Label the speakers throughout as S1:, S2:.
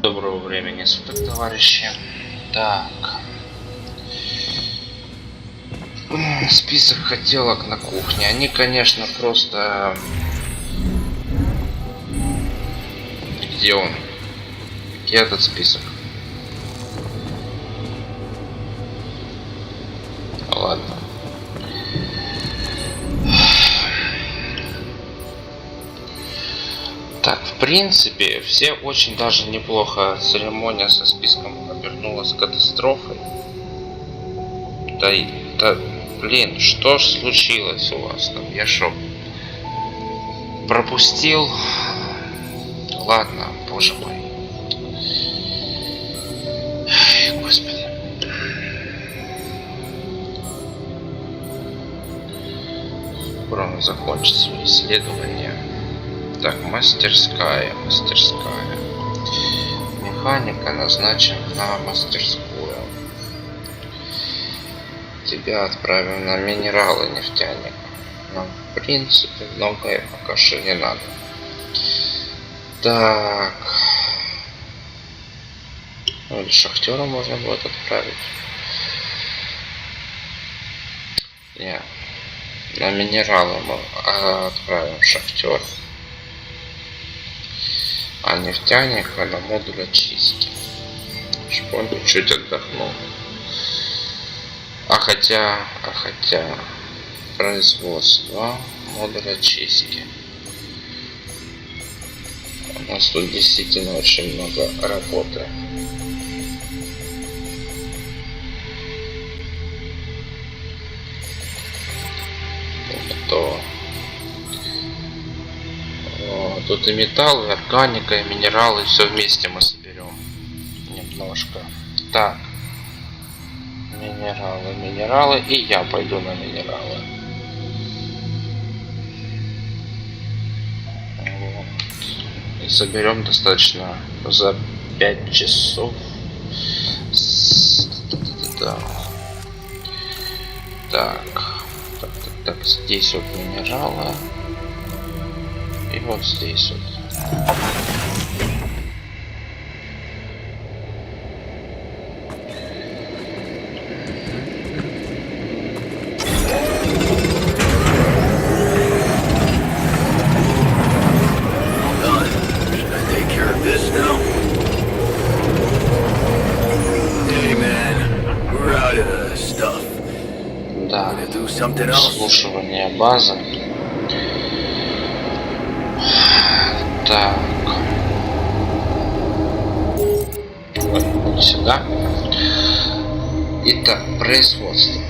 S1: Доброго времени суток, товарищи. Так. Список хотелок на кухне. Они, конечно, просто... Где он? Где этот список? Ладно. Так, в принципе, все очень даже неплохо. Церемония со списком обернулась катастрофой. Да, блин, что ж случилось у вас там? Я шо, пропустил? Ладно, боже мой. Ай, господи. Скоро закончить свои исследования. Так, мастерская. Механика назначена на мастерскую. Тебя отправим на минералы нефтяника. Нам, в принципе, многое пока что не надо. Так. Ну, или шахтера можно будет отправить. Не. На минералы мы отправим шахтера. А нефтяника на модуль очистки. Шпоню чуть отдохнул. А хотя производство, модуль очистки. У нас тут действительно очень много работы. Готово. Тут и металл, и органика, и минералы, все вместе мы соберем немножко. Так, минералы, и я пойду на минералы. Вот. И соберем достаточно за 5 часов. Так, здесь вот минералы. И вот здесь вот. Да, слушание базы. Так. Сюда. Итак, производство.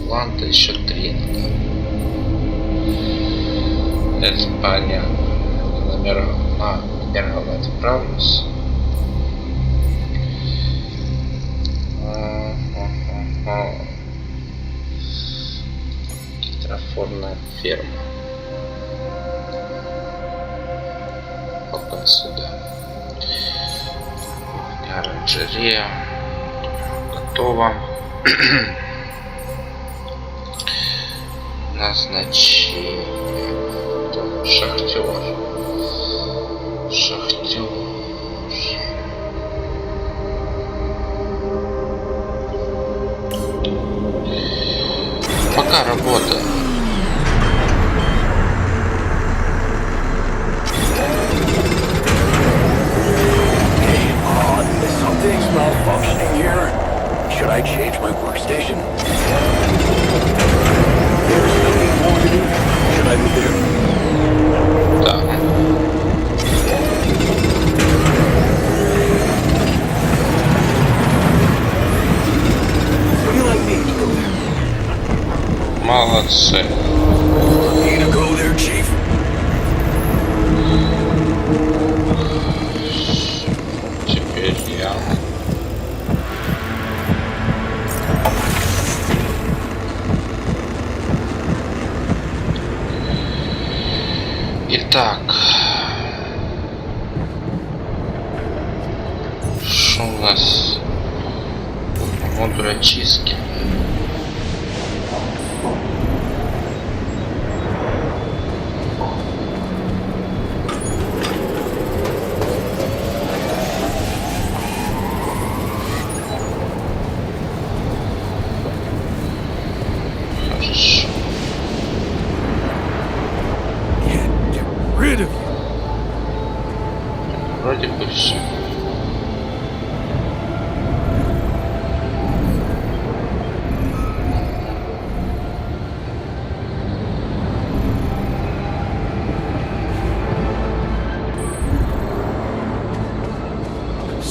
S1: Планта еще 3 надо. Это понятно. На минералы отправлюсь. Гидрофорная ферма. Пока сюда. Оранжерея. Готово. Назначение. Шахтёр. Пока работа.
S2: Something's malfunctioning here. Should I change my workstation? There's something more to do. Should I move it?
S1: Да.
S2: Would you like me to go there?
S1: Молодцы.
S2: Need to go there, Chief?
S1: Теперь я. Итак, что у нас? Модуль очистки.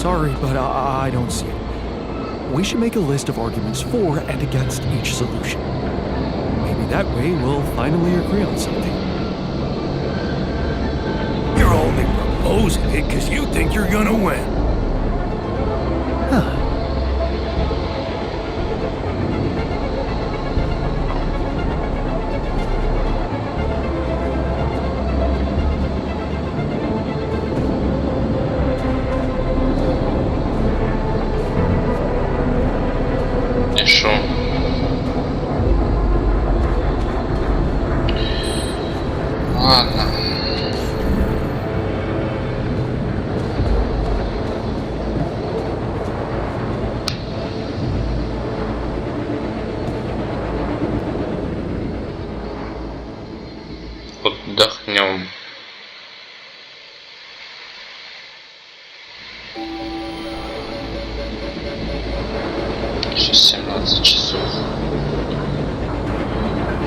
S3: sorry, but I don't see it. We should make a list of arguments for and against each solution. Maybe that way we'll finally agree on something.
S2: You're only proposing it because you think you're gonna win.
S3: Huh.
S1: Ладно. Отдохнем. Сейчас 17 часов.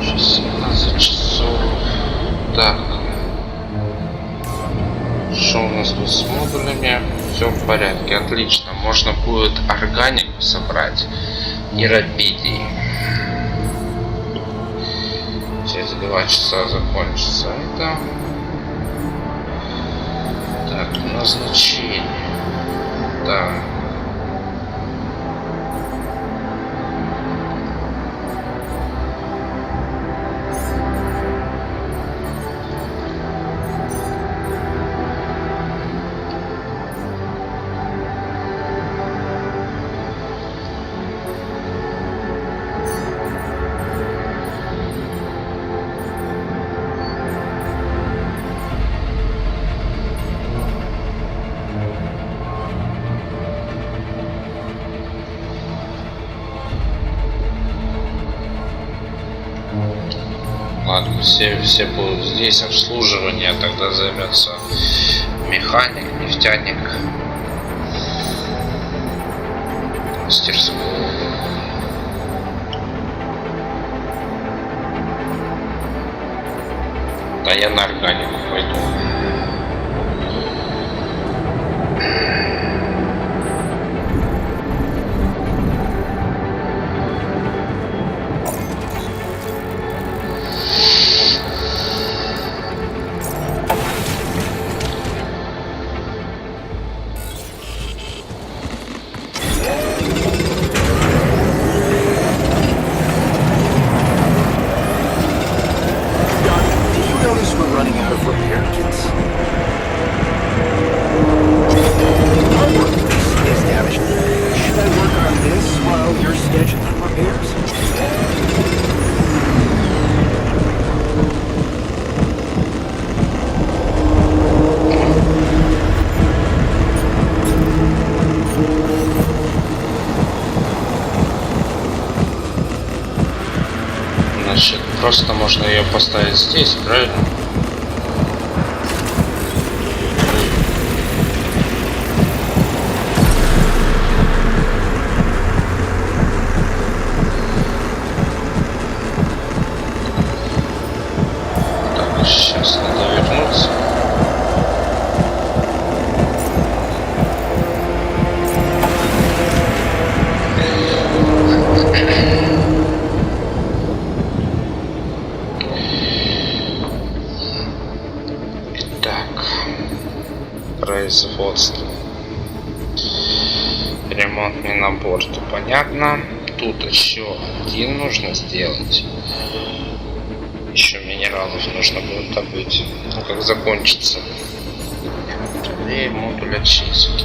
S1: Сейчас 17 часов. Так. Что у нас тут с модулями? Все в порядке, отлично. Можно будет органику собрать и рапидий. Через 2 часа закончится это. Так, назначение. Да. Ладно, все будут здесь, обслуживание, тогда займется механик, нефтяник, мастерскую. Да я на органику пойду. Значит, просто можно ее поставить здесь, правильно? Так, сейчас надо вернуться. Производство. Ремонтный набор, то понятно. Тут еще один нужно сделать. Еще минералов нужно будет добыть. Ну, как закончится. И модуль очистки.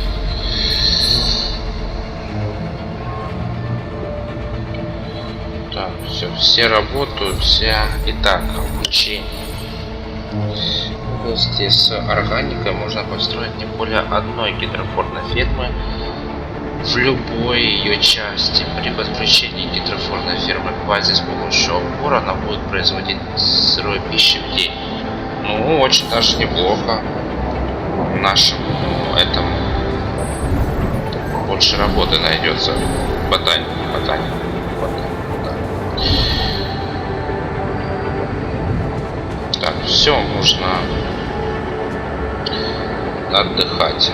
S1: Так, все работают, все. Итак, обучение. Вместе с органикой можно построить не более одной гидрофорной фермы в любой ее части. При подключении гидрофорной фермы к базе с помощью опора она будет производить сырой пищи в день. Ну, очень даже неплохо. Нашему этому больше работы найдется. Ботаник. Да. Так, все, можно отдыхать.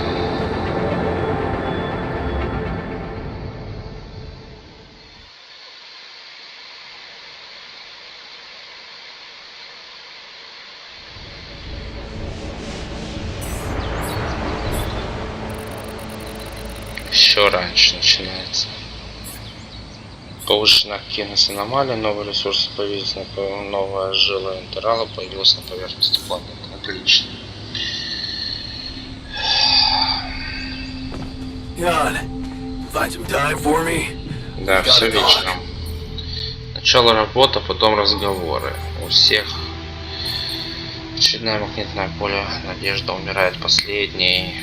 S1: еще раньше начинается. Повышенная активность аномалии, новые ресурсы появились, новая жила интервала появилась на поверхности планеты. Отлично.
S2: Ян, find some time for me.
S1: Да, все вечером. Начало работы, потом разговоры. У всех очередное магнитное поле. Надежда умирает последней.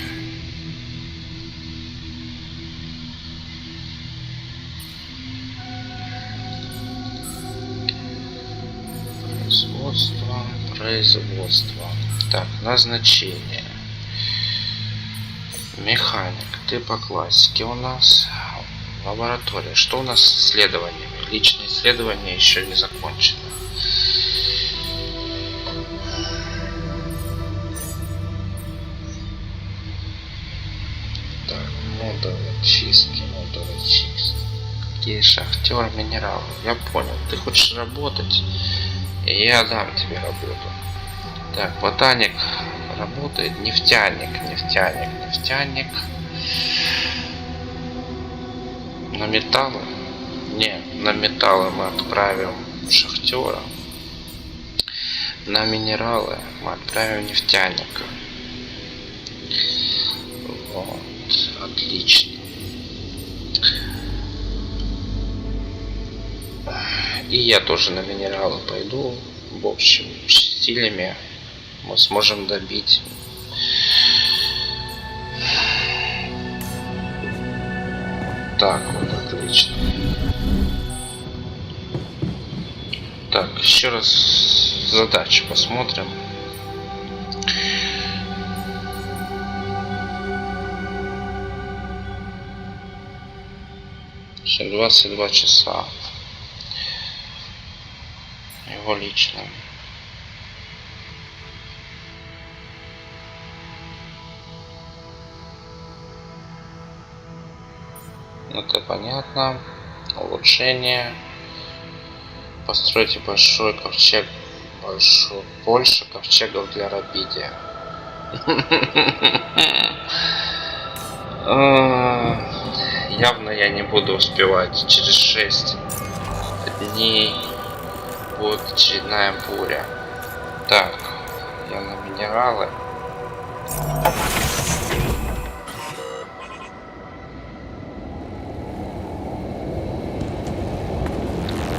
S1: Производство. Так, назначение. Механик. Ты по классике у нас. Лаборатория. Что у нас с исследованиями? Личные исследования еще не закончены. Так, модулы чистки. Какие шахтёр, минералы. Я понял. Ты хочешь работать? И я дам тебе работу. Так, ботаник работает. Нефтяник. На металлы? Не, на металлы мы отправим шахтера. На минералы мы отправим нефтяника. Вот, отлично. И я тоже на минералы пойду. В общем, стилями мы сможем добить. Так, вот, отлично. Так, еще раз задачу посмотрим. Еще 22 часа. Его лично. Это понятно. Улучшение. Постройте большой ковчег. Больше ковчегов для рабидия. Явно я не буду успевать. Через 6 дней будет очередная буря. Так, я на минералы.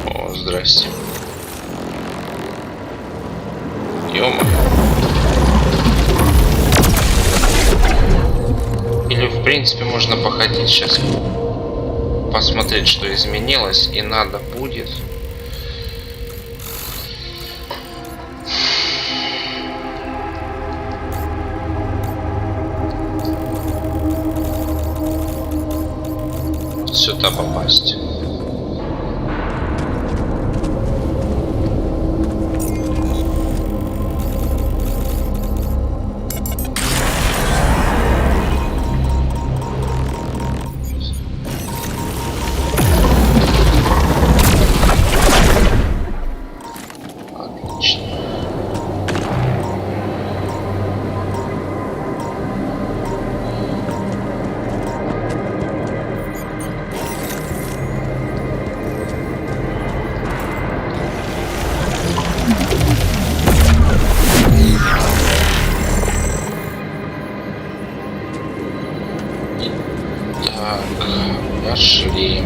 S1: О, здрасте. Ё-моё. Или в принципе можно походить сейчас, посмотреть, что изменилось, и надо будет. Сюда попасть. Пошли.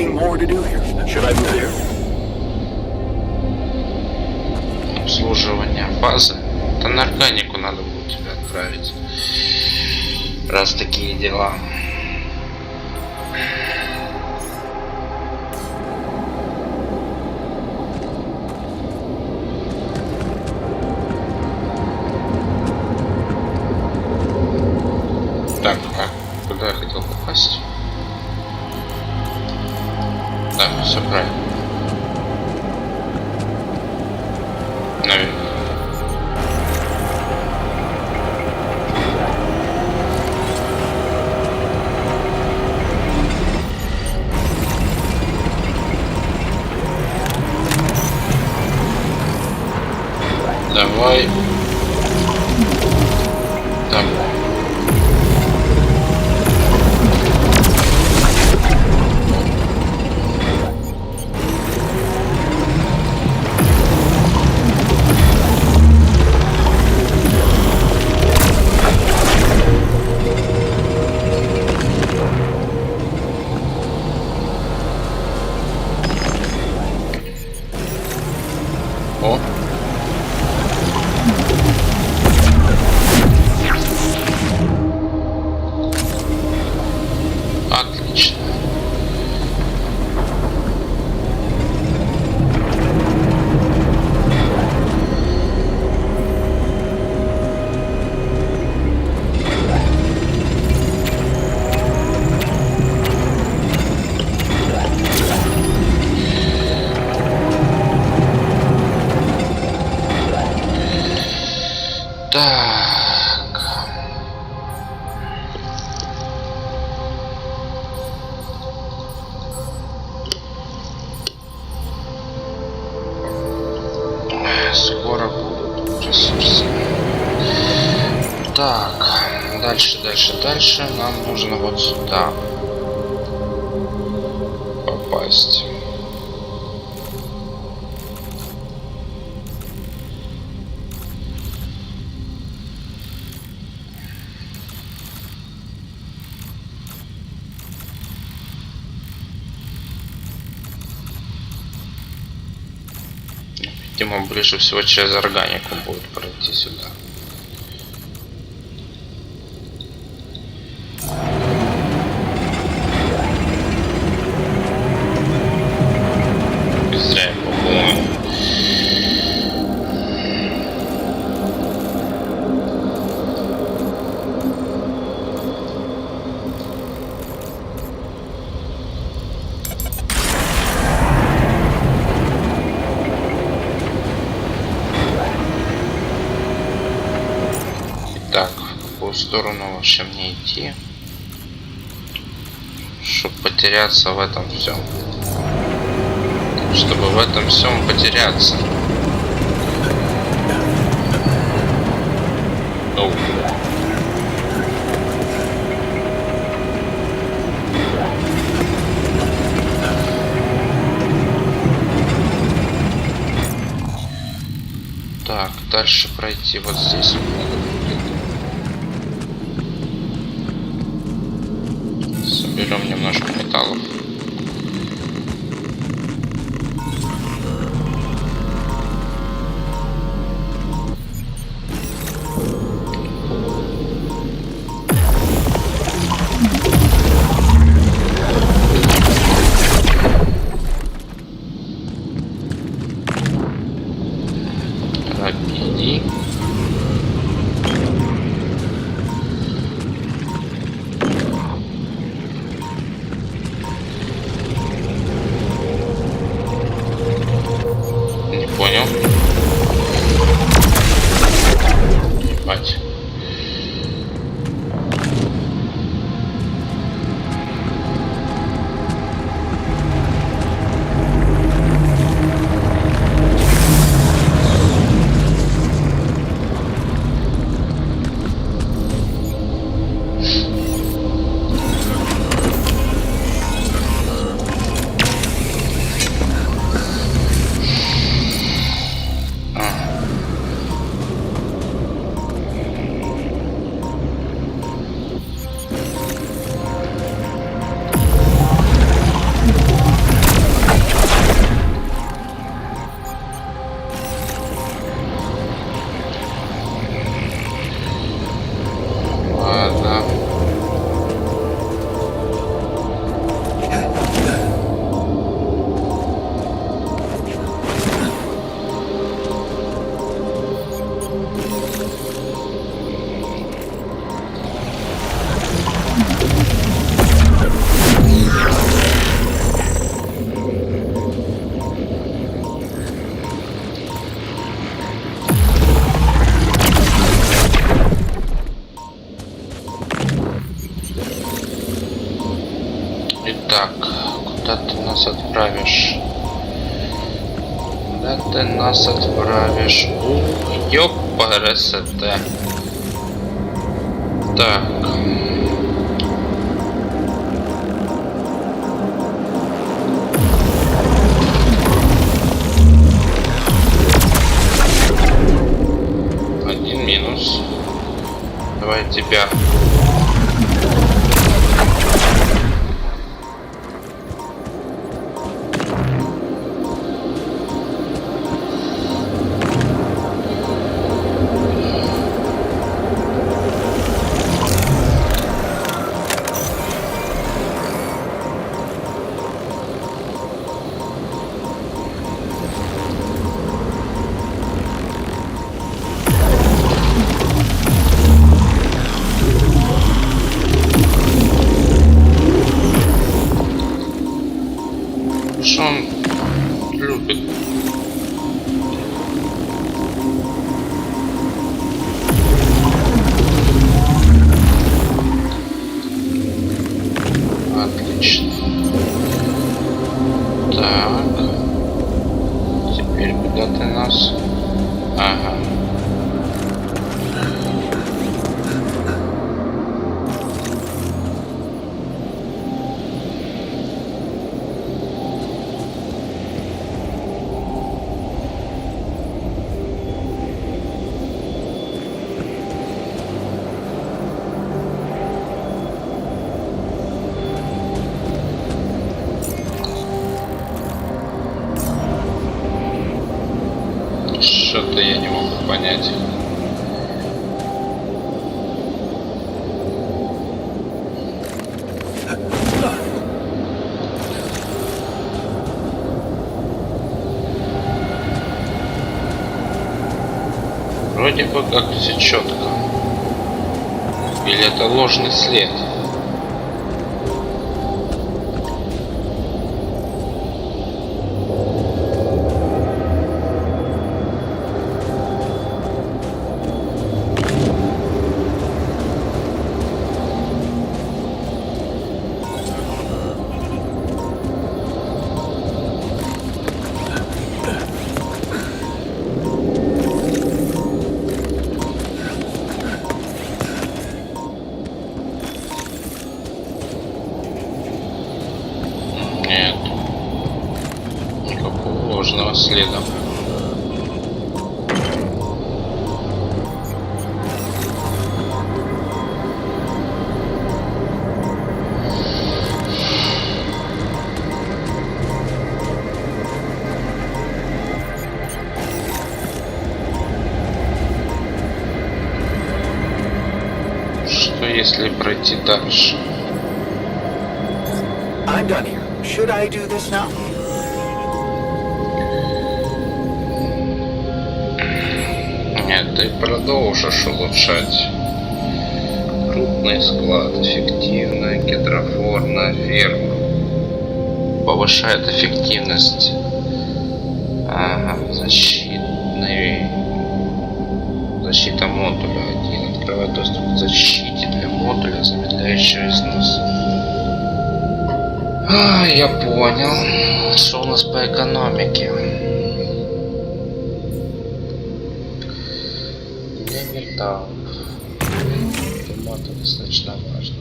S2: nothing more to do here. Should I move there?
S1: Обслуживание базы. Это на органику надо будет тебя отправить. Раз такие дела. Так, куда я хотел попасть? Да, все правильно. Наверное. Давай. Давай. О. Отлично. Так. Скоро будут ресурсы. Так, дальше. Нам нужно вот сюда попасть. Видимо, ближе всего через органику будет пройти сюда. Зря я подумал. Так, в какую сторону вообще мне идти, чтобы потеряться в этом всем? Чтобы в этом всем потеряться. Оу. Так, дальше пройти вот здесь. Соберем немножко металлов. Иди. Не понял. Ебать. нас отправишь? Куда ты нас отправишь? Ух, ёпарасоте. Так. Один минус. Давай тебя. Что он любит? Отлично. Так. Теперь куда ты нас? Ага. Что-то я не могу понять. Вроде бы как все четко. Или это ложный след? Нет. Никакого ложного следа. Что если пройти дальше?
S2: I'm done here. Should I do this now?
S1: Нет, ты продолжишь улучшать. Крупный склад, эффективная гидрофорная ферма. Повышает эффективность. Ага, защита модуля 1. Открывает доступ к защите для модуля, замедляющего износ. Я понял. Что у нас по экономике? Металл. Это достаточно важно.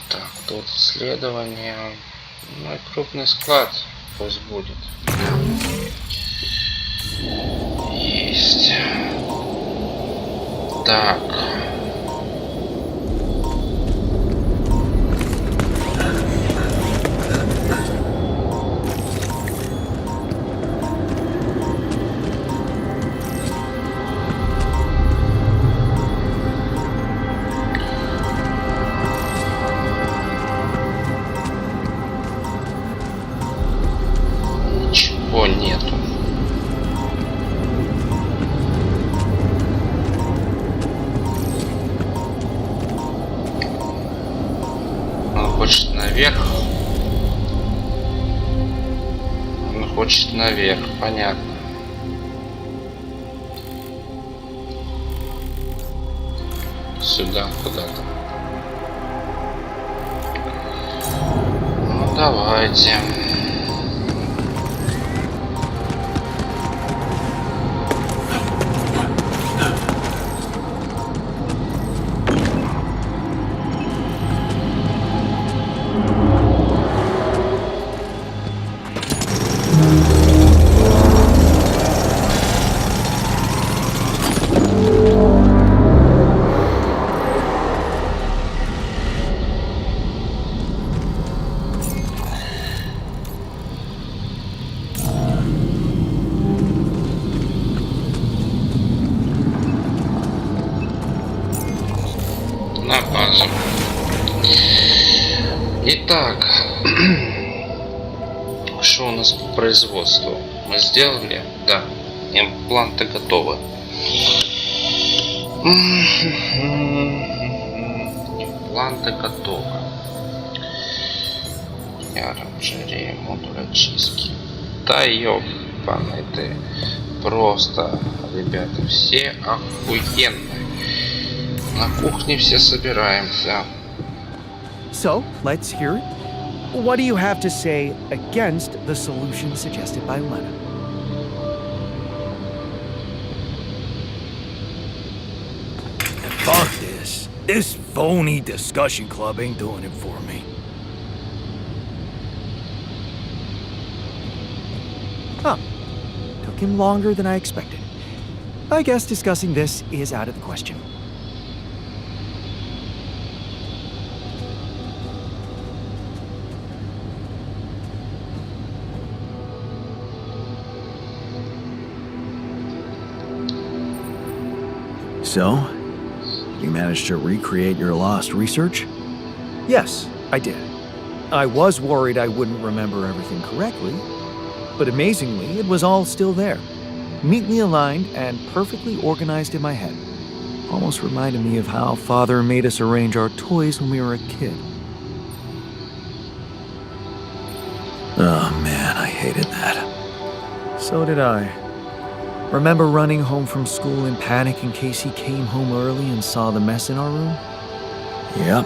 S1: Так, тут исследование. Ну и крупный склад пусть будет. Есть. Так. Ничего нету. Он хочет наверх. Он хочет наверх, понятно. Сюда, куда-то. Давайте. На базу. Итак, что у нас по производству? Мы сделали? Да. Импланты готовы. Импланты готовы. Оранжерея, модуль очистки. Да ёбаный ты. Просто, ребята, все охуенные. На кухне все собираемся.
S3: So, let's hear it. What do you have to say against the solution suggested by Lena?
S2: Fuck this. This phony discussion club ain't doing it for me.
S3: Huh. Took him longer than I expected. I guess discussing this is out of the question.
S2: So, you managed to recreate your lost research?
S3: Yes, I did. I was worried I wouldn't remember everything correctly, but amazingly, it was all still there. Neatly aligned and perfectly organized in my head. Almost reminded me of how Father made us arrange our toys when we were a kid.
S2: Oh man, I hated that.
S3: So did I. Remember running home from school in panic in case he came home early and saw the mess in our room?
S2: Yep.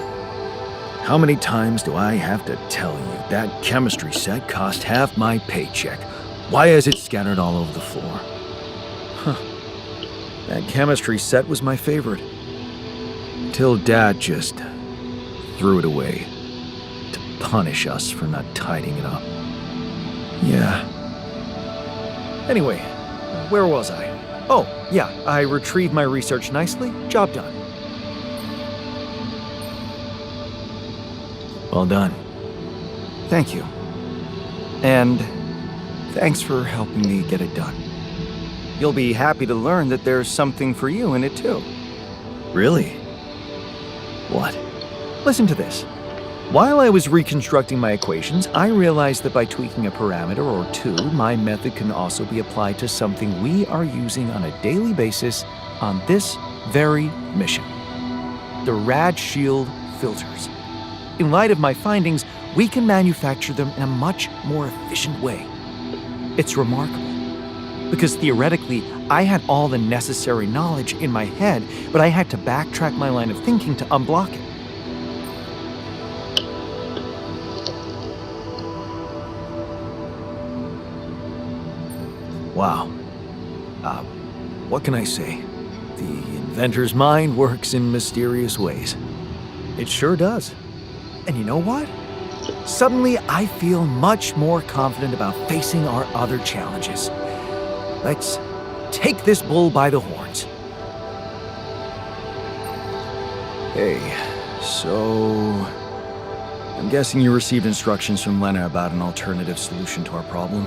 S2: How many times do I have to tell you that chemistry set cost half my paycheck? Why is it scattered all over the floor?
S3: That chemistry set was my favorite. Till Dad just threw it away to punish us for not tidying it up. Yeah. Anyway, where was I? Oh, yeah, I retrieved my research nicely. Job done.
S2: Well done.
S3: Thank you. And thanks for helping me get it done. You'll be happy to learn that there's something for you in it too.
S2: Really? What?
S3: Listen to this. While I was reconstructing my equations, I realized that by tweaking a parameter or two, my method can also be applied to something we are using on a daily basis on this very mission. The Rad Shield filters. In light of my findings, we can manufacture them in a much more efficient way. It's remarkable. Because theoretically, I had all the necessary knowledge in my head, but I had to backtrack my line of thinking to unblock it.
S2: Wow. What can I say? The inventor's mind works in mysterious ways.
S3: It sure does. And you know what? Suddenly, I feel much more confident about facing our other challenges. Let's take this bull by the horns.
S2: Hey, so... I'm guessing you received instructions from Lena about an alternative solution to our problem?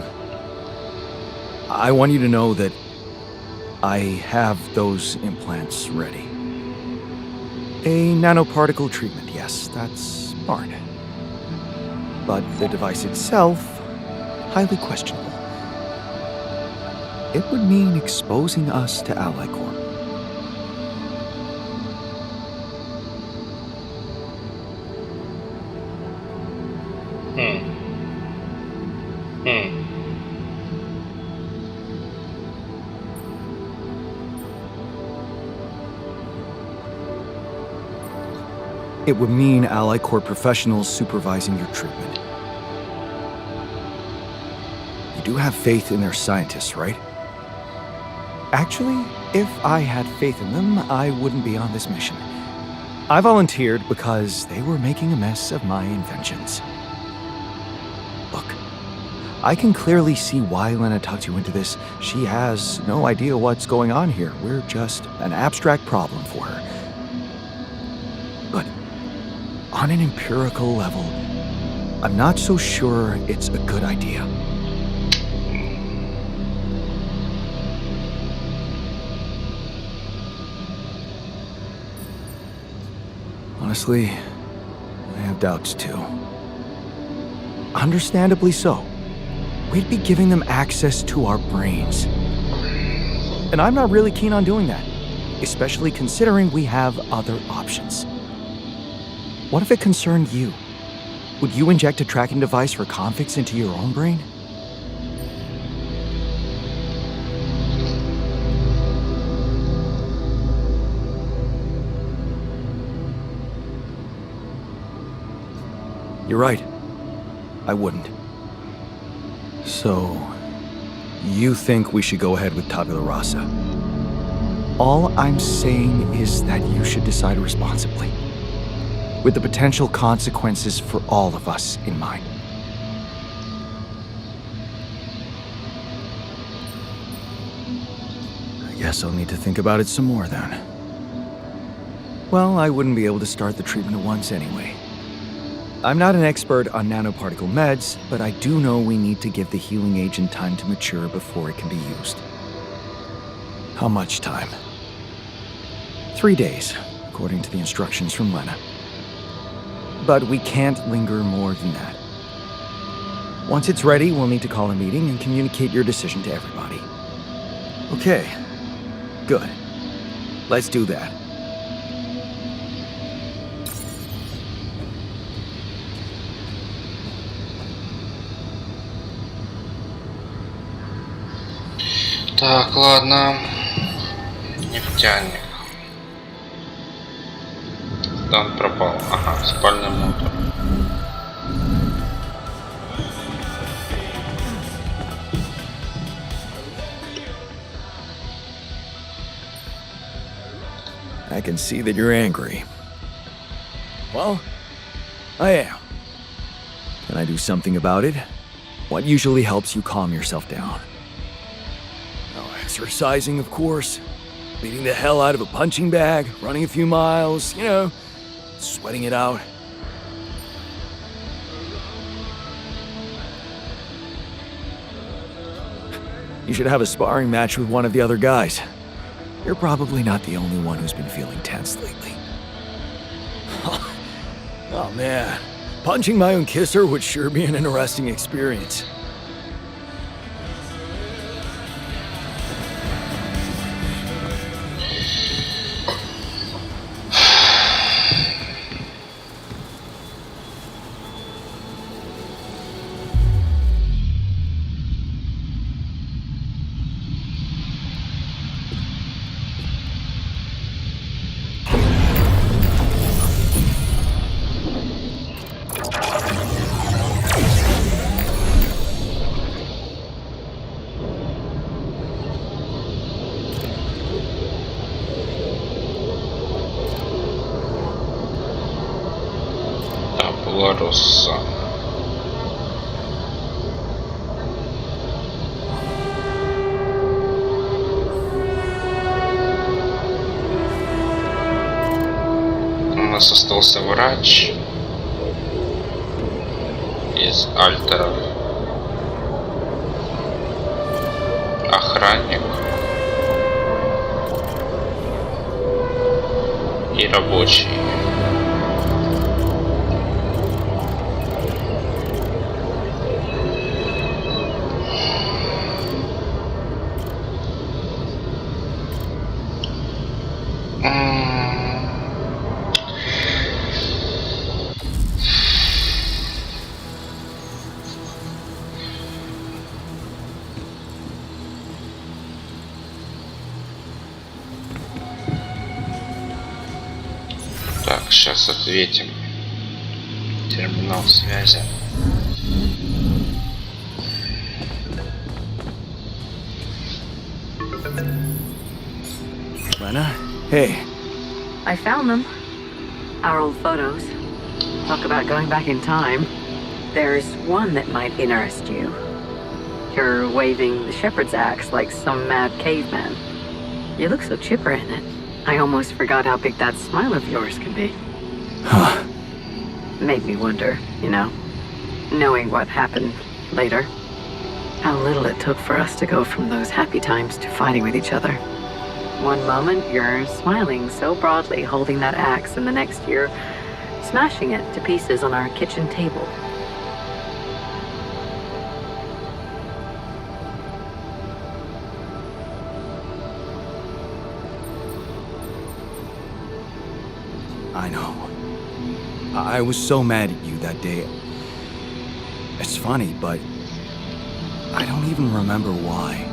S2: I want you to know that I have those implants ready.
S3: A nanoparticle treatment, yes, that's smart. But the device itself, highly questionable. It would mean exposing us to Ally Corp. It would mean Ally Corp professionals supervising your treatment.
S2: do have faith in their scientists, right?
S3: Actually, if I had faith in them, I wouldn't be on this mission. I volunteered because they were making a mess of my inventions. Look, I can clearly see why Lena tucked you into this. She has no idea what's going on here. We're just an abstract problem for her. But on an empirical level, I'm not so sure it's a good idea.
S2: Honestly, I have doubts too.
S3: Understandably so. We'd be giving them access to our brains. And I'm not really keen on doing that, especially considering we have other options. What if it concerned you? Would you inject a tracking device for convicts into your own brain?
S2: You're right. I wouldn't. So, you think we should go ahead with Tabula Rasa?
S3: All I'm saying is that you should decide responsibly, with the potential consequences for all of us in mind.
S2: I guess I'll need to think about it some more then. Well, I wouldn't be able to start the treatment at once anyway.
S3: I'm not an expert on nanoparticle meds, but I do know we need to give the healing agent time to mature before it can be used.
S2: How much time?
S3: 3 days, according to the instructions from Lena. But we can't linger more than that. Once it's ready, we'll need to call a meeting and communicate your decision to everybody.
S2: Okay. Good. Let's do that.
S1: Так, ладно. Нефтяник. Там пропал. Ага, спальный мотор.
S2: I can see that you're angry. Well, I am. Can I do something about it?
S3: What usually helps you calm yourself down?
S2: Exercising, of course. Beating the hell out of a punching bag, running a few miles, you know, sweating it out.
S3: You should have a sparring match with one of the other guys. You're probably not the only one who's been feeling tense lately.
S2: Oh man, punching my own kisser would sure be an interesting experience.
S1: Белоруса. У нас остался врач из альтеров, охранник и рабочий. Так, сейчас ответим. Терминал связи.
S2: Lena? Hey.
S4: I found them. Our old photos. Talk about going back in time. There's one that might interest you. You're waving the shepherd's axe like some mad caveman. You look so chipper in it. I almost forgot how big that smile of yours can be.
S2: Huh.
S4: Made me wonder, you know, knowing what happened later. How little it took for us to go from those happy times to fighting with each other. One moment you're smiling so broadly holding that axe, and the next you're smashing it to pieces on our kitchen table.
S2: I know. I was so mad at you that day. It's funny, but I don't even remember why.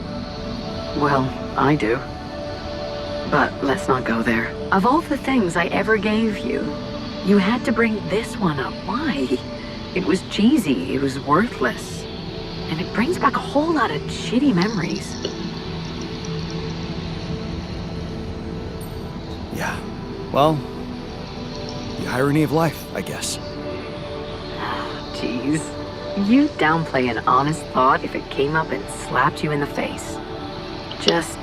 S4: Well, I do. But let's not go there. Of all the things I ever gave you, you had to bring this one up. Why? It was cheesy, it was worthless. And it brings back a whole lot of shitty memories.
S2: Yeah. Well, the irony of life, I guess.
S4: Jeez. You'd downplay an honest thought if it came up and slapped you in the face. Just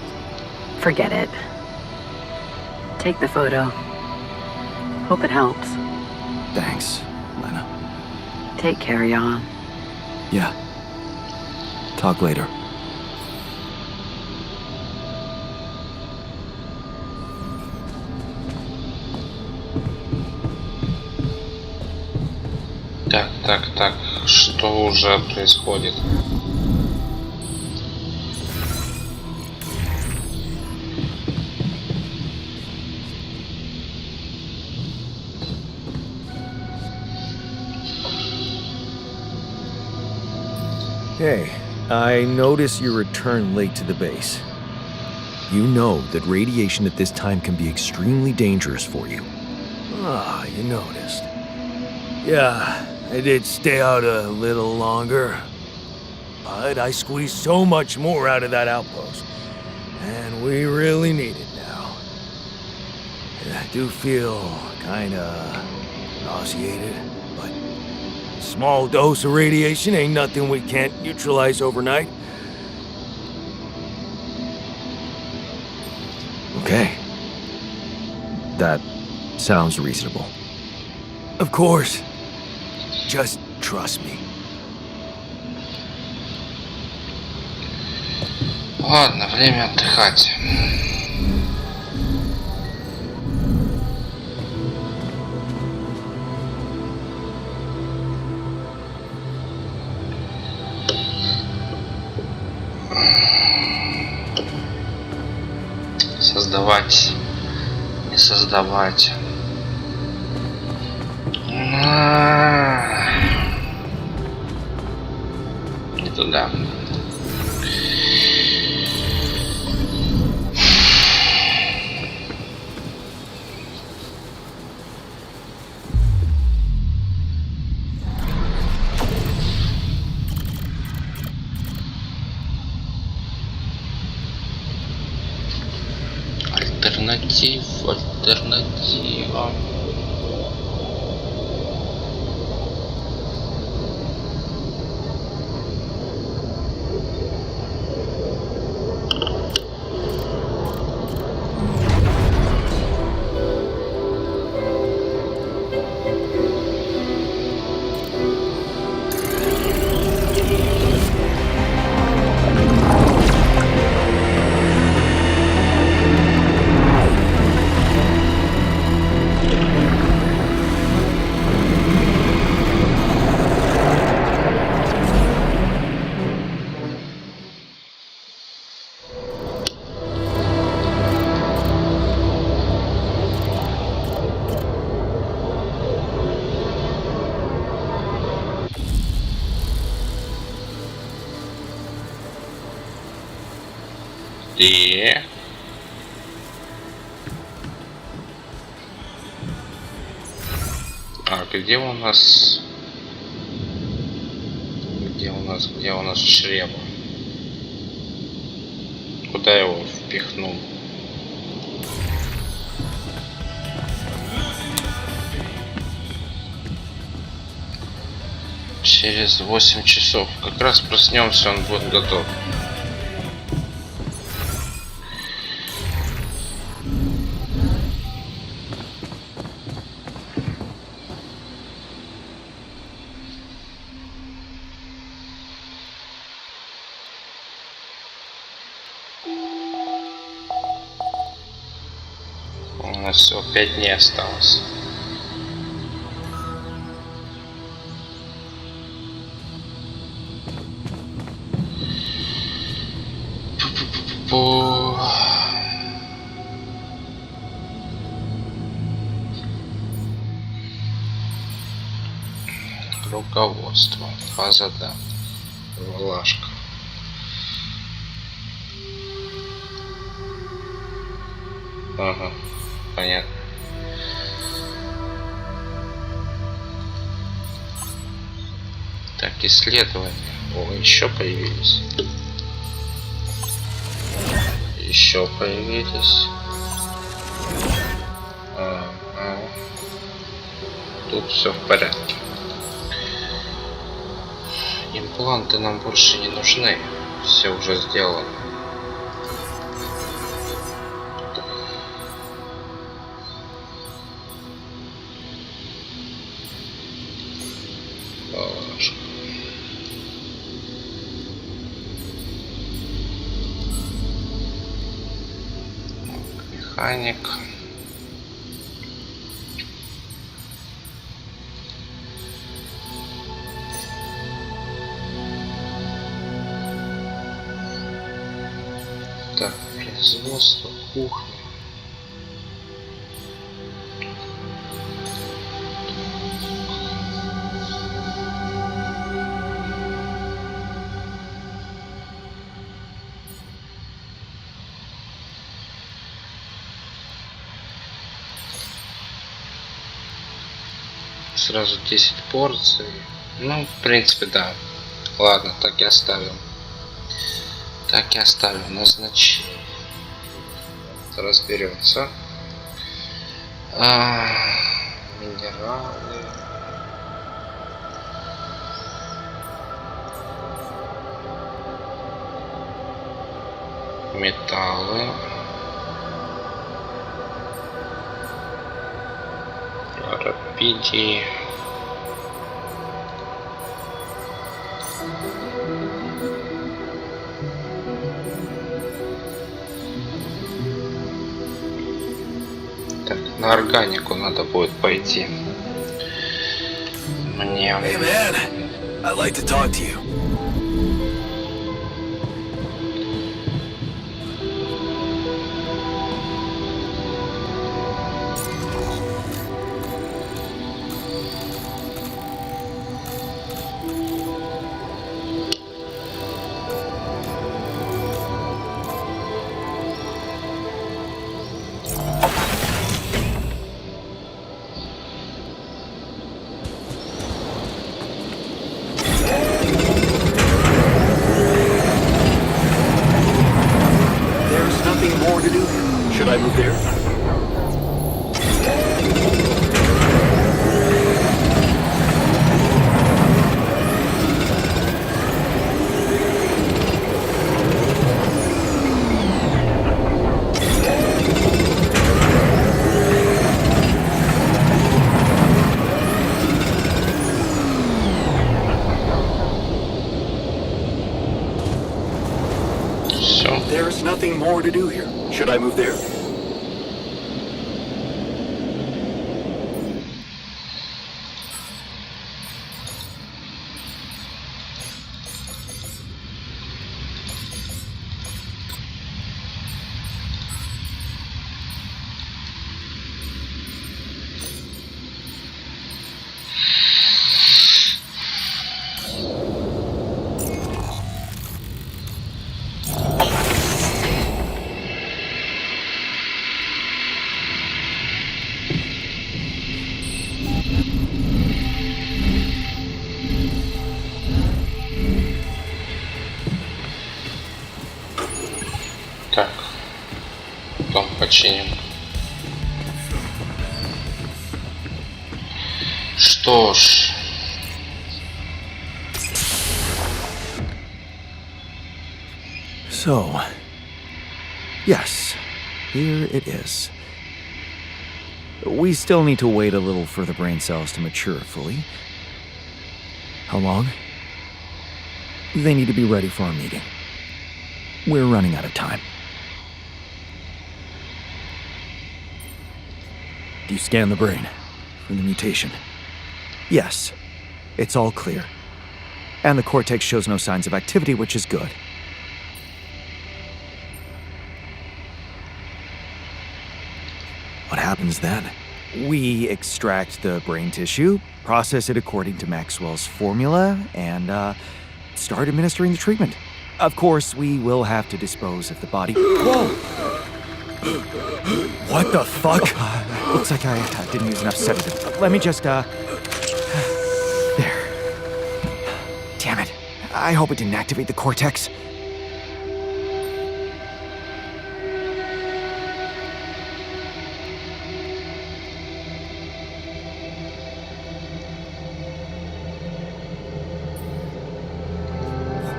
S4: forget it. Take the photo. Hope it helps.
S2: Thanks, Lena.
S4: Take care, Jan.
S2: Yeah. Talk later.
S1: Так, что уже происходит?
S3: Hey, I notice you returned late to the base. You know that radiation at this time can be extremely dangerous for you.
S2: Ah, you noticed. Yeah, I did stay out a little longer. But I squeezed so much more out of that outpost. And we really need it now. And I do feel kinda nauseated, but a small dose of radiation ain't nothing we can't neutralize overnight.
S3: Okay. That sounds reasonable.
S2: Of course. Just trust me.
S1: Ладно, время отдыхать. Создавать, не создавать. Не туда. Альтернатива. И... А где у нас... Где у нас чрево? Куда его впихнул. Через 8 часов. Как раз проснемся, он будет готов. У нас всего 5 дней осталось. Руководство. База данных. Влажка. Ага, понятно. Так, исследования. О, еще появились. Еще появились. Ага. Тут все в порядке. Импланты нам больше не нужны. Все уже сделано. Механик. Так, производство, кухня. Сразу 10 порций. Ну, в принципе, да. Ладно, так и оставим. Так и оставим. Назначение. Разберется. Минералы. Металлы. Рапидии. Так, на органику надо будет пойти. Мне...
S3: Hey man, I'd like to talk to you. Should I move there? There's nothing more to do here. Should I move there?
S1: Так, потом починим. Что ж.
S2: So, yes, here it is. We still need to wait a little for the brain cells to mature fully. How long? They need to be ready for our meeting. We're running out of time. Do you scan the brain for the mutation? Yes, it's all clear. And the cortex shows no signs of activity, which is good. What happens then? We extract the brain tissue, process it according to Maxwell's formula, and start administering the treatment. Of course, we will have to dispose of the body. Whoa! What the fuck? Looks like I didn't use enough sedative. Let me just, There. Damn it. I hope it didn't activate the cortex.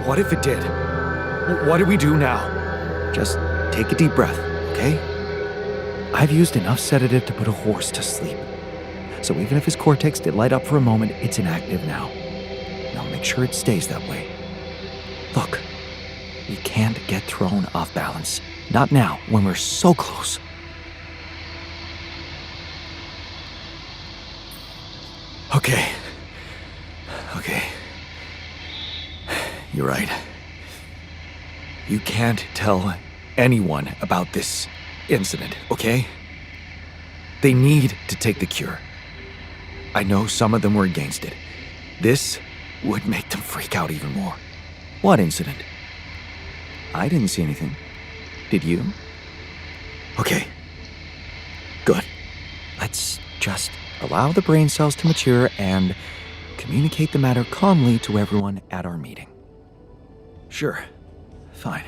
S2: What if it did? What do we do now? Just take a deep breath, okay? I've used enough sedative to put a horse to sleep. So even if his cortex did light up for a moment, it's inactive now. Now make sure it stays that way. Look, we can't get thrown off balance. Not now, when we're so close. Okay. You're right. You can't tell anyone about this incident, okay? They need to take the cure. I know some of them were against it. This would make them freak out even more. What incident? I didn't see anything. Did you? Okay. Good. Let's just allow the brain cells to mature and communicate the matter calmly to everyone at our meeting. Sure. Fine.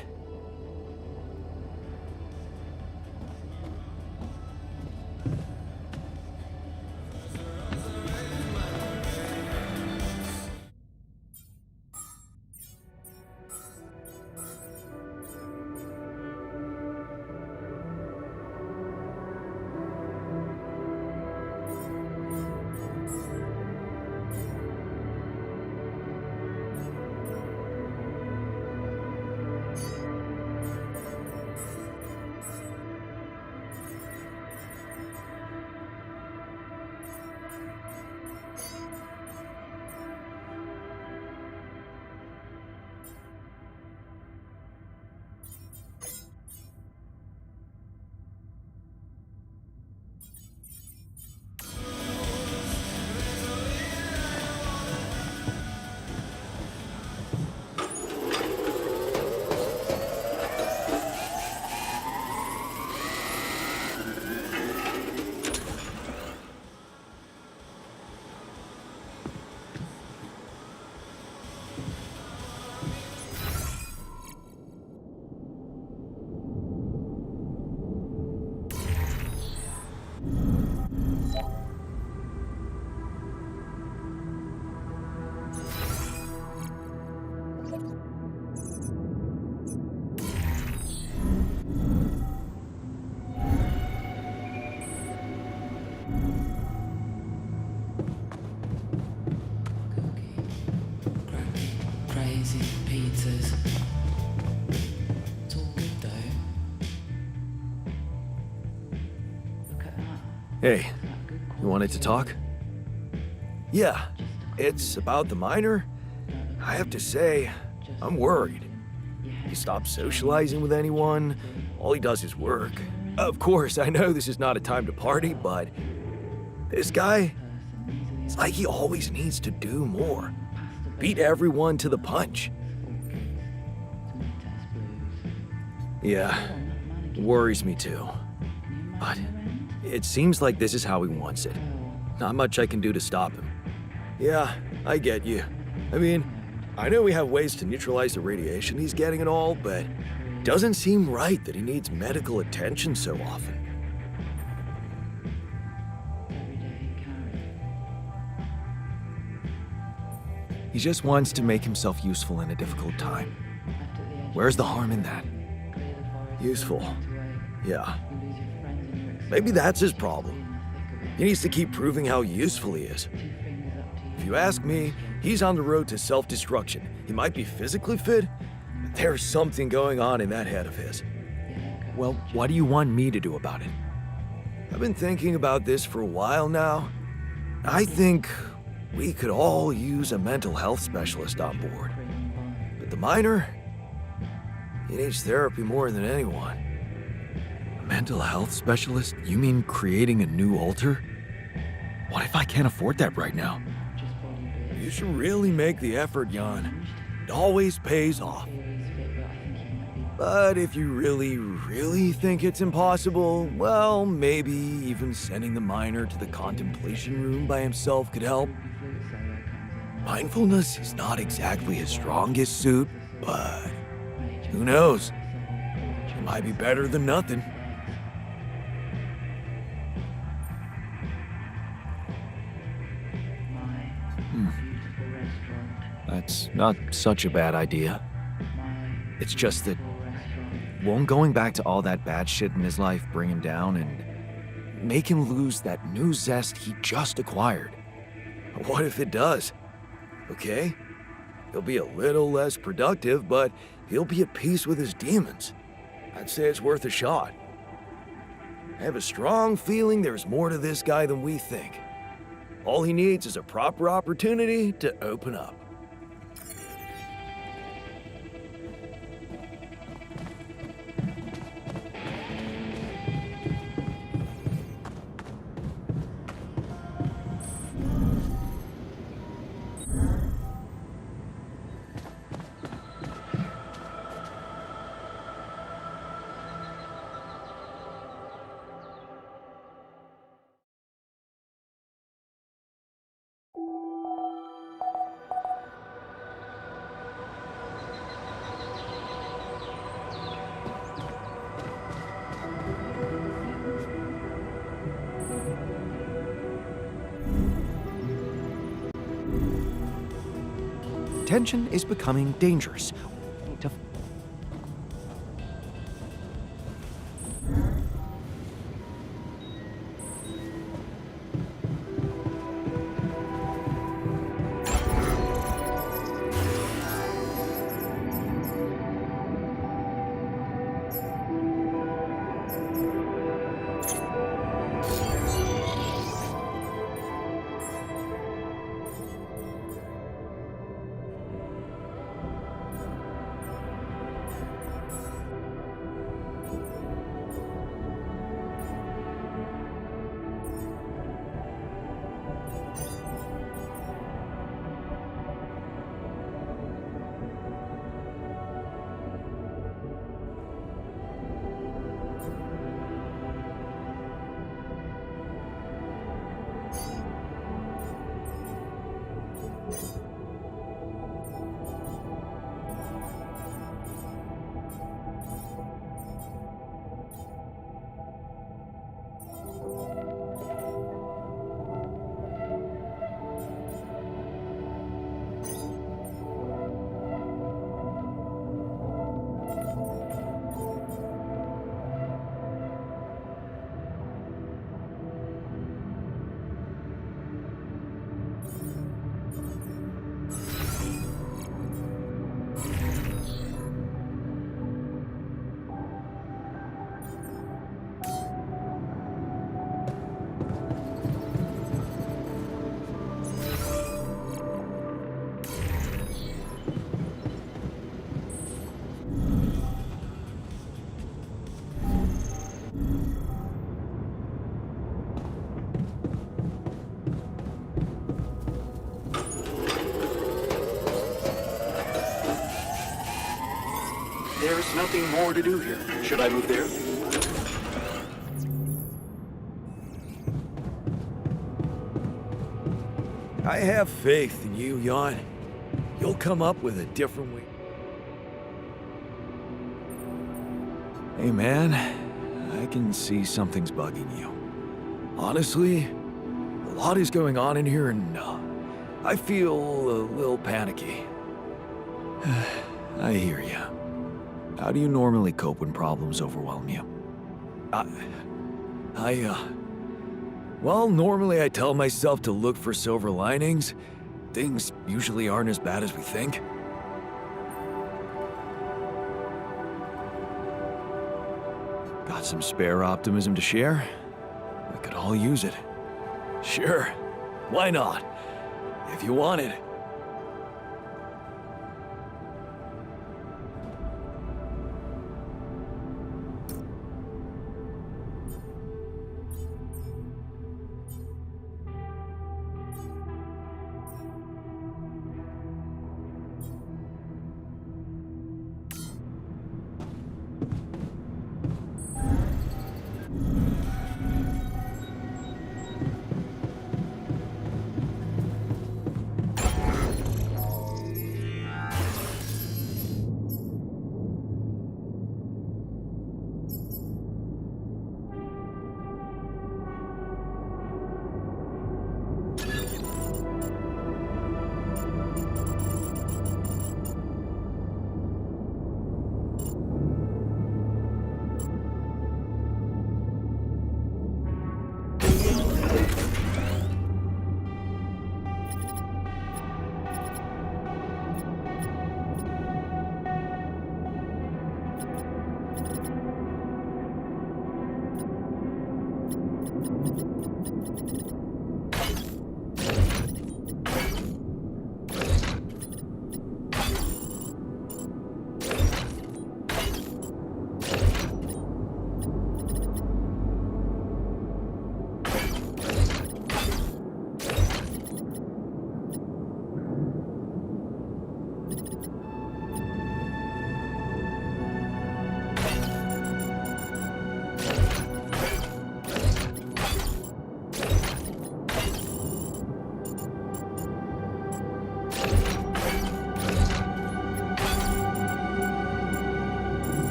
S2: Hey, you wanted to talk? Yeah, it's about the minor. I have to say, I'm worried. He stops socializing with anyone. All he does is work. Of course, I know this is not a time to party, but this guy, it's like he always needs to do more. Beat everyone to the punch. Yeah, it worries me too. But it seems like this is how he wants it. Not much I can do to stop him. Yeah, I get you. I mean, I know we have ways to neutralize the radiation he's getting and all, but Doesn't seem right that he needs medical attention so often.
S3: He just wants to make himself useful in a difficult time. Where's the harm in that?
S2: Useful. Yeah. Maybe that's his problem. He needs to keep proving how useful he is. If you ask me, he's on the road to self-destruction. He might be physically fit, but there's something going on in that head of his.
S3: Well, what do you want me to do about it?
S2: I've been thinking about this for a while now. I think we could all use a mental health specialist on board. But the minor, he needs therapy more than anyone.
S3: A mental health specialist? You mean creating a new alter? What if I can't afford that right now?
S2: You should really make the effort, Jan. It always pays off. But if you really think it's impossible, well, maybe even sending the minor to the contemplation room by himself could help. Mindfulness is not exactly his strongest suit, but who knows? It might be better than nothing.
S3: That's not such a bad idea. It's just that won't going back to all that bad shit in his life bring him down and make him lose that new zest he just acquired?
S2: What if it does? Okay? He'll be a little less productive, but he'll be at peace with his demons. I'd say it's worth a shot. I have a strong feeling there's more to this guy than we think. All he needs is a proper opportunity to open up.
S3: Tension is becoming dangerous. To
S2: There's nothing more to do here. Should I move there? I have faith in you, Jan. You'll come up with a different way. Hey man, I can see something's bugging you. Honestly, a lot is going on in here and I feel a little panicky. I hear ya. How do you normally cope when problems overwhelm you? Well, normally I tell myself to look for silver linings. Things usually aren't as bad as we think. Got some spare optimism to share? We could all use it. Sure, why not? If you want it.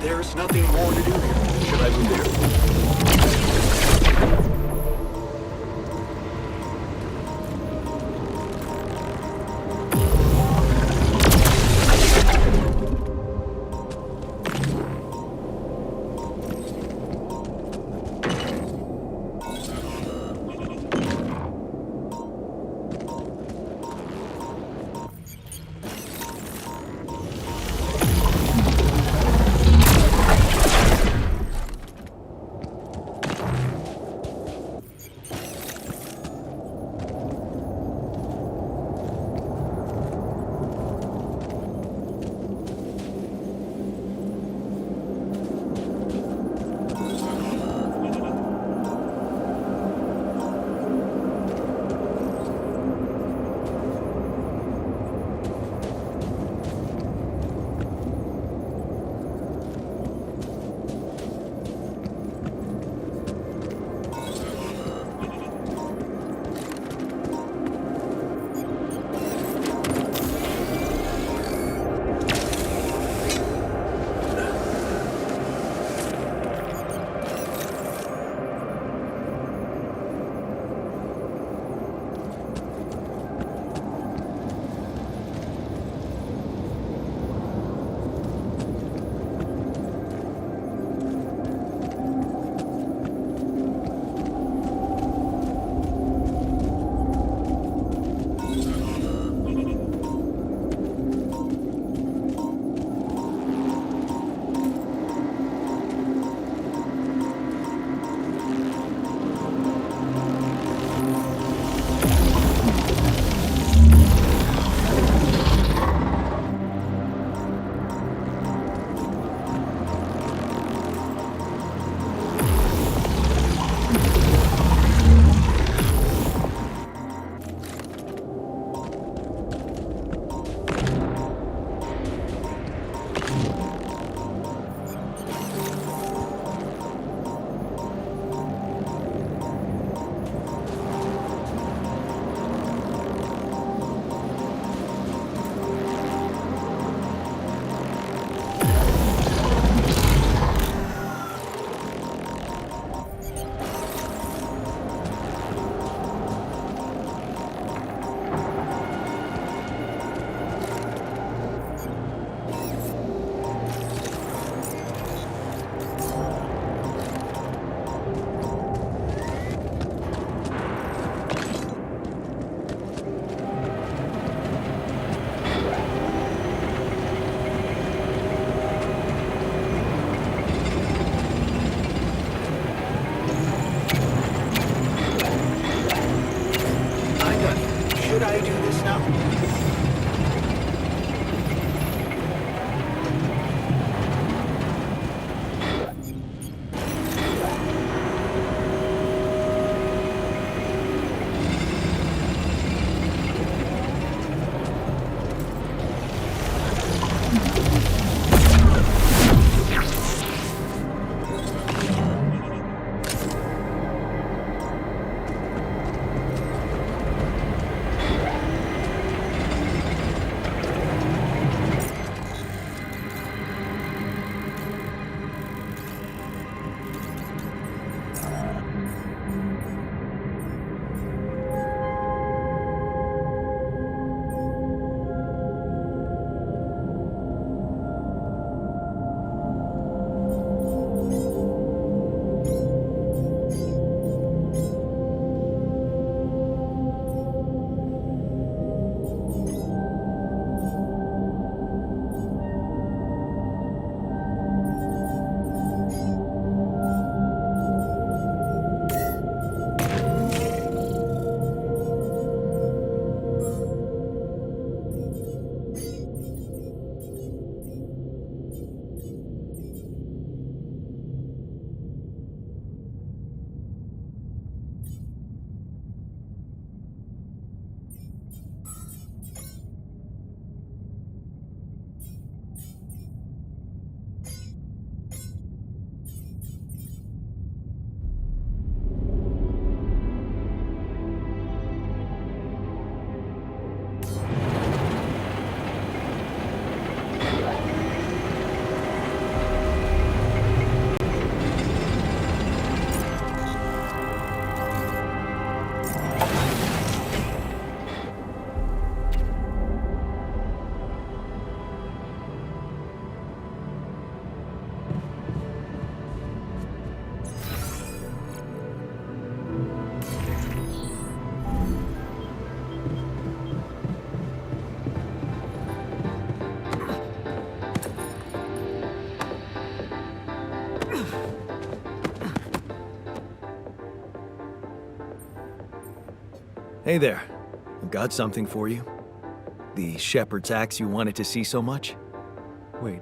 S2: There's nothing more to do here. Should I move here? Hey there. I've got something for you. The shepherd's axe you wanted to see so much?
S5: Wait,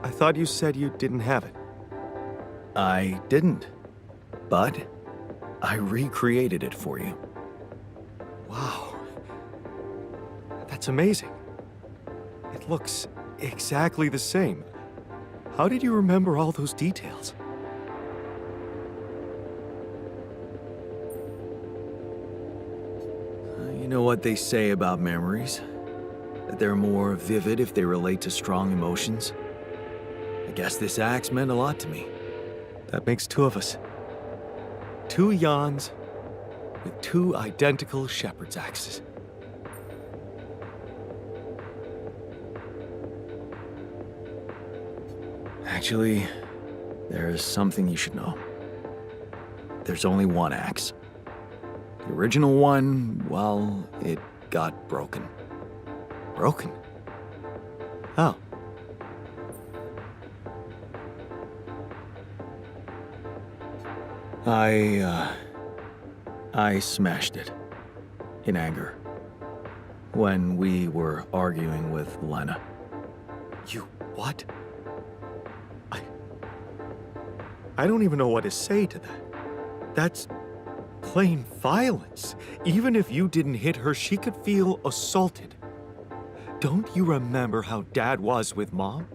S5: I thought you said you didn't have it.
S2: I didn't. But I recreated it for you.
S5: Wow. That's amazing. It looks exactly the same. How did you remember all those details?
S2: You know what they say about memories? That they're more vivid if they relate to strong emotions? I guess this axe meant a lot to me.
S5: That makes two of us. Two Yans with two identical shepherd's axes.
S2: Actually, there's something you should know. There's only one axe. The original one, well, it got broken.
S5: Broken? How?
S2: I smashed it. In anger. When we were arguing with Lena.
S5: You what? I don't even know what to say to that. That's plain violence. Even if you didn't hit her, she could feel assaulted. Don't you remember how Dad was with Mom?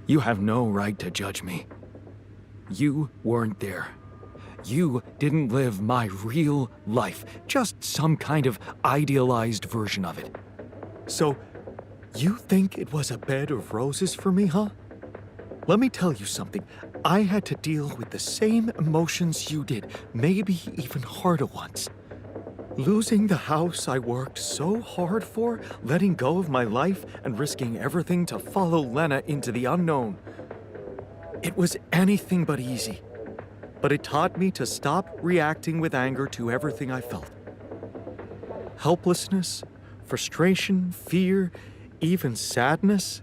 S2: You have no right to judge me. You weren't there. You didn't live my real life, just some kind of idealized version of it.
S5: So, you think it was a bed of roses for me, huh? Let me tell you something. I had to deal with the same emotions you did, maybe even harder ones. Losing the house I worked so hard for, letting go of my life, and risking everything to follow Lena into the unknown. It was anything but easy. But it taught me to stop reacting with anger to everything I felt. Helplessness, frustration, fear, even sadness.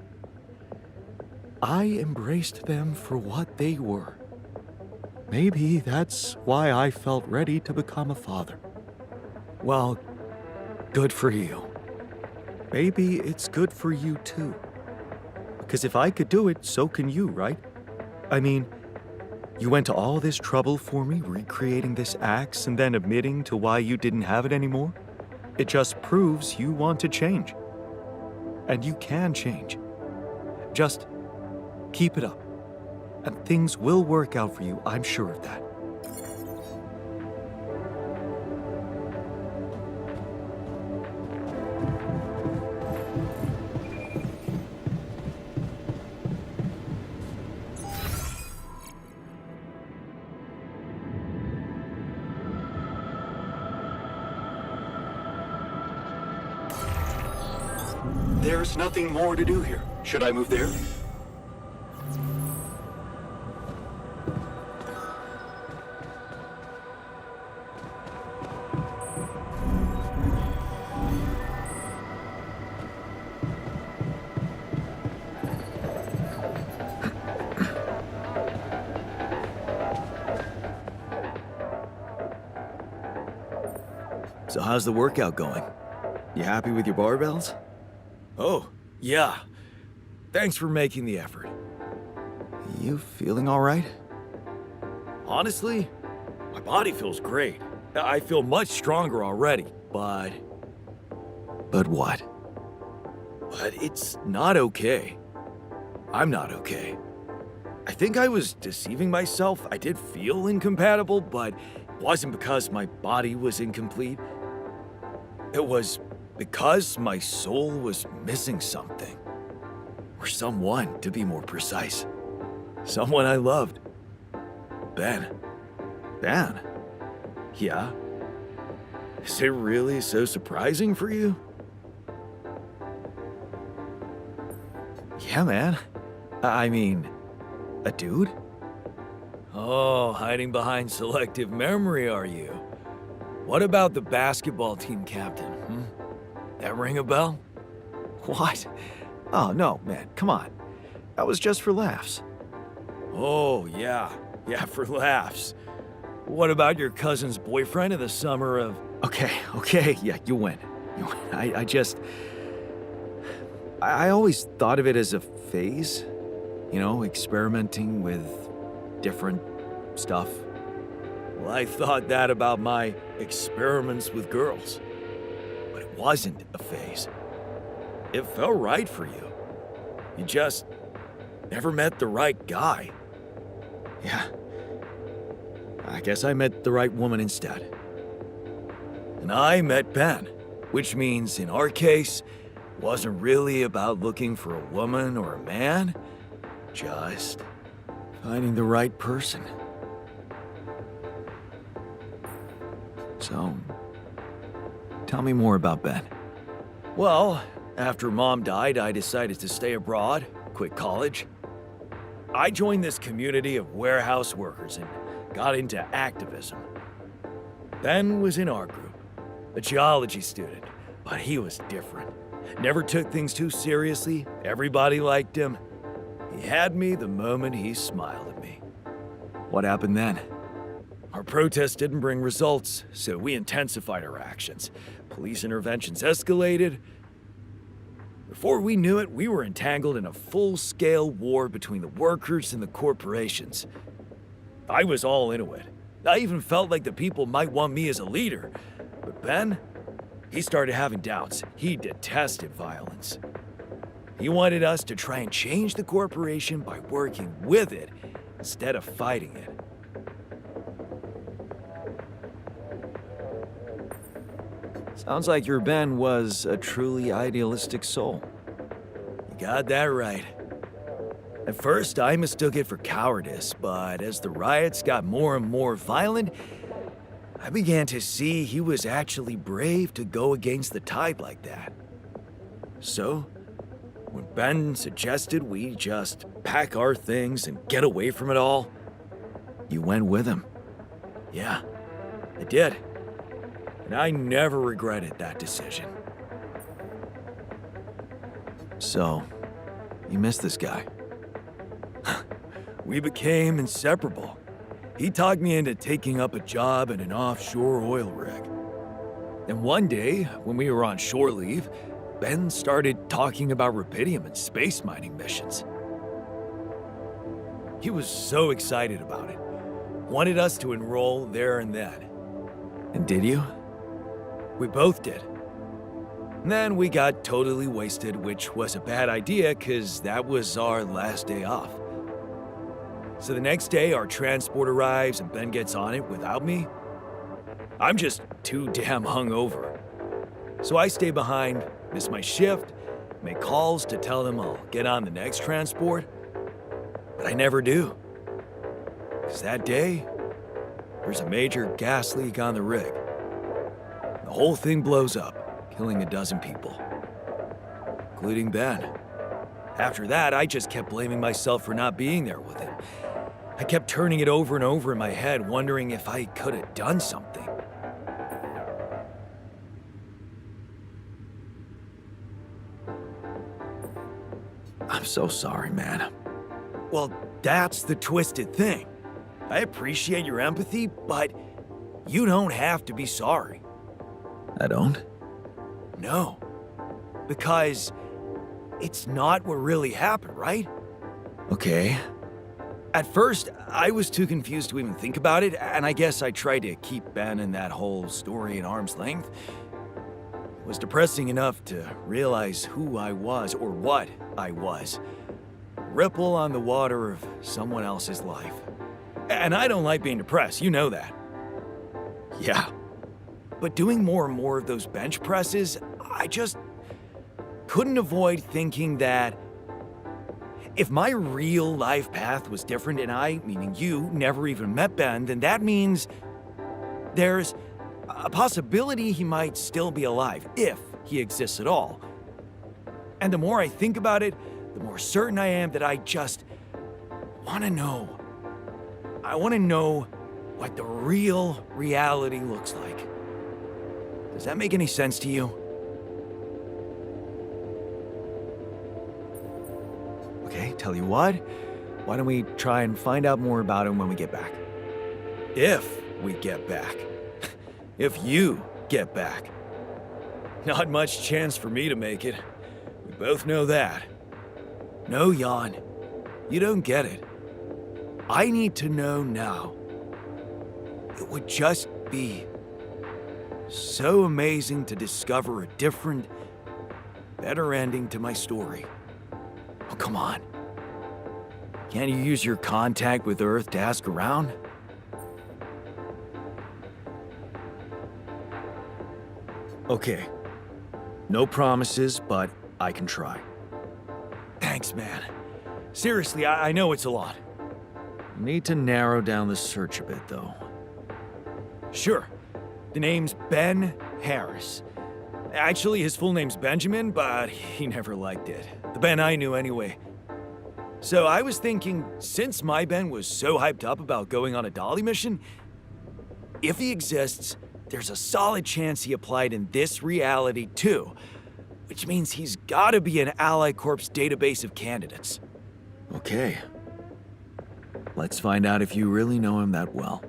S5: I embraced them for what they were. Maybe that's why I felt ready to become a father.
S2: Well, good for you.
S5: Maybe it's good for you too. Because if I could do it, so can you, right? I mean, you went to all this trouble for me, recreating this axe and then admitting to why you didn't have it anymore. It just proves you want to change. And you can change. Just keep it up. And things will work out for you, I'm sure of that. There's nothing more to do here. Should I move there?
S2: So how's the workout going? You happy with your barbells? Oh, yeah. Thanks for making the effort. You feeling all right? Honestly, my body feels great. I feel much stronger already, but... But what? But it's not okay. I'm not okay. I think I was deceiving myself. I did feel incompatible, but it wasn't because my body was incomplete. It was because my soul was missing something. Or someone, to be more precise. Someone I loved. Ben. Ben? Yeah? Is it really so surprising for you? Yeah, man. I mean, a dude? Oh, hiding behind selective memory, are you? What about the basketball team captain, That ring a bell?
S3: What? Oh, no, man, come on. That was just for laughs. Oh, yeah, for laughs. What about your cousin's boyfriend in the summer of... Okay, yeah, you win. I always thought of it as a phase, you know, experimenting with different stuff. Well, I thought that about my experiments with girls. But it wasn't a phase. It felt right for you. You just never met the right guy. Yeah. I guess I met the right woman instead. And I met Ben, which means in our case, it wasn't really about looking for a woman or a man, just finding the right person. So, tell me more about Ben. Well, after Mom died, I decided to stay abroad, quit college. I joined this community of warehouse workers and got into activism. Ben was in our group, a geology student, but he was different. Never took things too seriously, everybody liked him. He had me the moment he smiled at me. What happened then? Our protest didn't bring results, so we intensified our actions. Police interventions escalated. Before we knew it, we were entangled in a full-scale war between the workers and the corporations. I was all into it. I even felt like the people might want me as a leader. But Ben, he started having doubts. He detested violence. He wanted us to try and change the corporation by working with it instead of fighting it. Sounds like your Ben was a truly idealistic soul. You got that right. At first, I mistook it for cowardice, but as the riots got more and more violent, I began to see he was actually brave to go against the tide like that. So, when Ben suggested we just pack our things and get away from it all, you went with him. Yeah, I did. And I never regretted that decision. So, you missed this guy. We became inseparable. He talked me into taking up a job in an offshore oil rig. And one day, when we were on shore leave, Ben started talking about rubidium and space mining missions. He was so excited about it. Wanted us to enroll there and then. And did you? We both did. And then we got totally wasted, which was a bad idea because that was our last day off. So the next day, our transport arrives and Ben gets on it without me. I'm just too damn hungover. So I stay behind, miss my shift, make calls to tell them I'll get on the next transport. But I never do. Because that day, there's a major gas leak on the rig. The whole thing blows up, killing a dozen people, including Ben. After that, I just kept blaming myself for not being there with him. I kept turning it over and over in my head, wondering if I could have done something. I'm so sorry, man. Well, that's the twisted thing. I appreciate your empathy, but you don't have to be sorry. I don't? No. Because it's not what really happened, right? Okay. At first, I was too confused to even think about it, and I guess I tried to keep Ben and that whole story at arm's length. It was depressing enough to realize who I was, or what I was. Ripple on the water of someone else's life. And I don't like being depressed, you know that. Yeah. But doing more and more of those bench presses, I just couldn't avoid thinking that if my real life path was different and I, meaning you, never even met Ben, then that means there's a possibility he might still be alive, if he exists at all. And the more I think about it, the more certain I am that I just want to know. I want to know what the real reality looks like. Does that make any sense to you? Okay, tell you what. Why don't we try and find out more about him when we get back?
S2: If we get back. If you get back. Not much chance for me to make it. We both know that. No, Jan. You don't get it. I need to know now. It would just be so amazing to discover a different, better ending to my story. Oh, come on. Can't you use your contact with Earth to ask around? Okay. No promises, but I can try. Thanks, man. Seriously, I know it's a lot. Need to narrow down the search a bit, though. Sure. The name's Ben Harris. Actually, his full name's Benjamin, but he never liked it. The Ben I knew anyway. So I was thinking, since my Ben was so hyped up about going on a Dolly mission, if he exists, there's a solid chance he applied in this reality too, which means he's gotta be an Ally Corps database of candidates. Okay. Let's find out if you really know him that well.